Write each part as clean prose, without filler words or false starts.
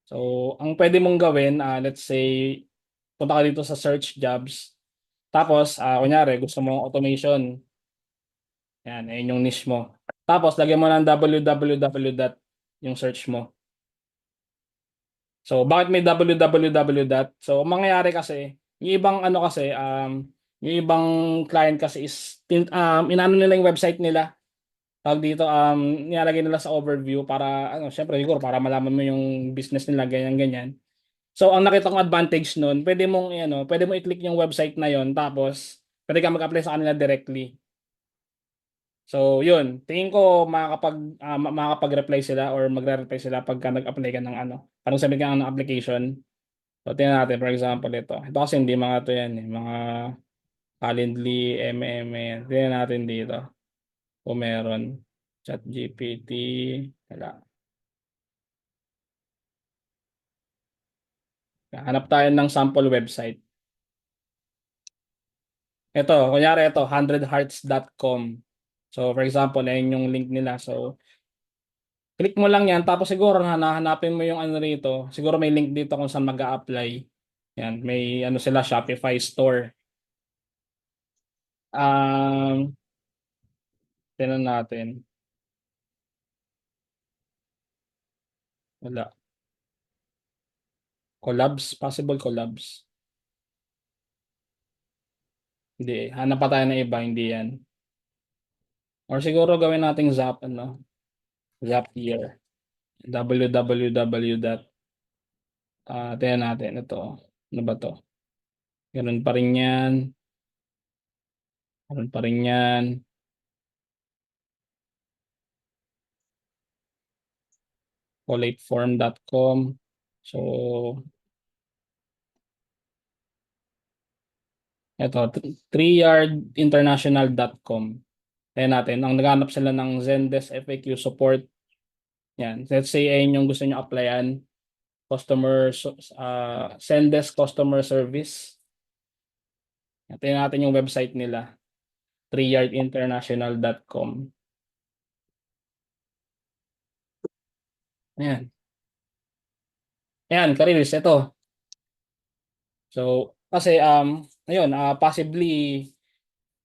So, ang pwede mong gawin, let's say, punta ka dito sa search jobs. Tapos, kunyari, gusto mo automation. Yan, ayun yung niche mo. Tapos, lagyan mo ng www dot yung search mo. So, bakit may www dot? So, ang mangyayari kasi, yung ibang ano kasi, yung ibang client kasi is, inaano nila yung website nila. Tawag dito, nilalagay nila sa overview para, syempre, siguro, para malaman mo yung business nila, ganyan-ganyan. So, ang nakita kong advantage nun, pwede mo i-click yung website na yon tapos, pwede ka mag-apply sa kanila directly. So, yun. Tingin ko makakapag-reply sila or magre-reply sila pagka nag-apply ka ng ano. Parang sabi ka ng application. So, tingnan natin, for example, ito. Ito kasi hindi mga to yan, eh. Mga Calendly, MM. Tingnan natin dito. Kung meron. ChatGPT. Wala. Hanap tayo ng sample website. Ito, kunyari ito, 100hearts.com. So, for example, ayun yung link nila. So, click mo lang yan. Tapos siguro hahanapin mo yung ano rito. Siguro may link dito kung saan mag-a-apply. Yan, may ano sila, Shopify store. Um, Tingnan natin. Wala. Collabs, possible collabs. Hindi, hanap pa tayo ng iba, hindi yan. Or siguro gawin nating Zapier. www. Tingnan natin ito. Ano ba to? Ganun pa rin yan. Ganun pa rin yan. Collateform.com. So, ito, 3yardinternational.com. Tayo natin, ang naghanap sila ng Zendesk FAQ support. Yan. Let's say, ayun yung gusto nyo applyan. Zendesk customer service. Yan, tingnan natin yung website nila. 3yardinternational.com. Ayan. Ayan, careers, ito. So, kasi, ayun, possibly,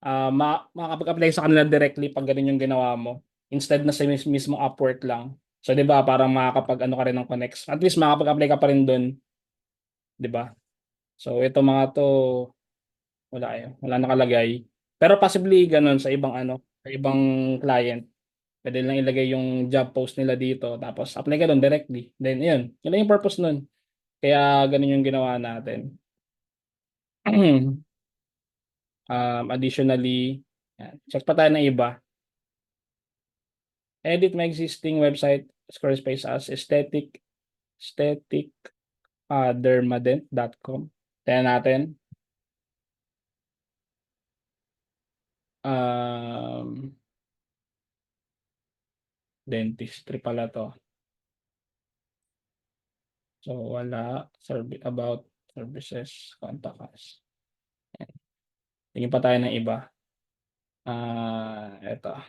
makakapag-apply sa kanila directly pag ganun yung ginawa mo. Instead na sa mismo Upwork lang. So, di ba, parang makakapag-ano ka rin ng connects. At least makakapag-apply ka pa rin doon, di ba? So, ito mga to, wala eh. Wala nakalagay. Pero possibly ganun sa ibang sa ibang client. Pwede lang ilagay yung job post nila dito. Tapos, apply ka doon directly. Then, yun. Yun lang yung purpose nun. Kaya, ganun yung ginawa natin. Additionally, yan. Check pa tayo ng iba. Edit my existing website Squarespace as aesthetic dermadent.com. Tayo natin. Um, Dentistry pala to. So, wala. About services, contact us. Tingin pa tayo ng iba. Ito.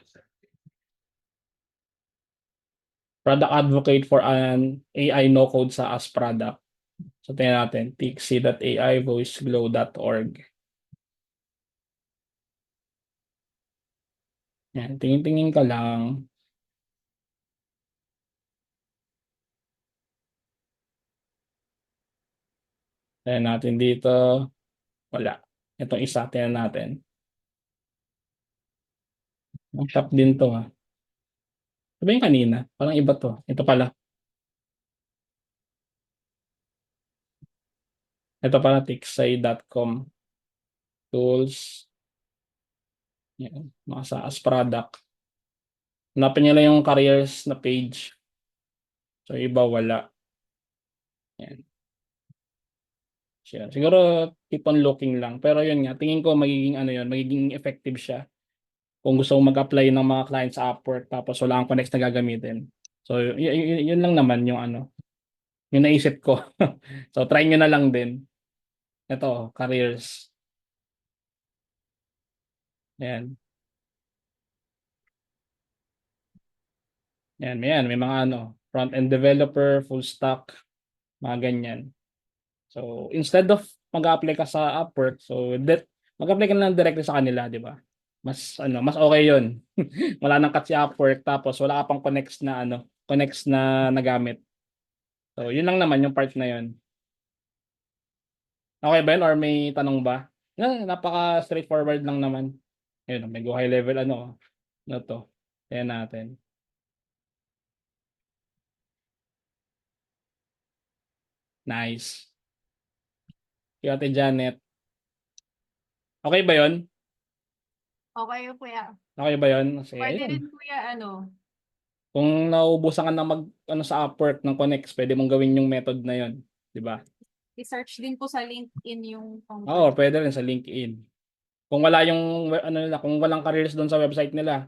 Product advocate for an AI no-code SaaS product. So, tingnan natin. Tixi.ai, voiceglow.org. Yan, tingin-tingin ka lang. Tingnan natin dito. Wala. Itong isa, tingnan natin. Ang shop din to ha. Sabi yung kanina, parang iba to. Ito pala. Ito pala, tixay.com tools. Yan, mga SaaS product. Hanapin nyo lang yung careers na page. So, iba wala. Yan. Siguro, keep on looking lang. Pero yun nga, tingin ko magiging magiging effective siya. Kung gusto mong mag-apply ng mga clients sa Upwork tapos wala kang connects na gagamitin. So, yun lang naman yung yung naisip ko. So, try nyo na lang din. Ito, careers. Yan. Yan, may mga front-end developer, full stack. mga ganyan. So, instead of mag-apply ka sa Upwork, so mag-apply ka na lang directly sa kanila, di ba? Mas okay 'yun. Wala nang cut si Upwork tapos wala ka pang connects na nagamit. So, 'yun lang naman yung part na 'yun. Okay ba 'yun or may tanong ba? Napaka-straightforward lang naman. Ayun, medyo high level ano 'to. Tingnan natin. Nice. Si Ate Janet. Okay ba 'yun? Okay kuya. Okay ba 'yun? Kasi Pwede ayun, rin kuya kung nauubusan ka na sa Upwork ng connects, pwede mong gawin yung method na 'yon, 'di ba? i-search din po sa LinkedIn yung Oo, company. pwede rin sa LinkedIn. Kung wala yung kung walang careers doon sa website nila,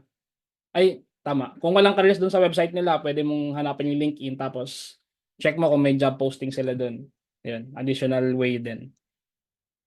ay tama. Kung walang careers doon sa website nila, pwede mong hanapin yung LinkedIn tapos check mo kung may job posting sila doon. 'Yun, additional way din.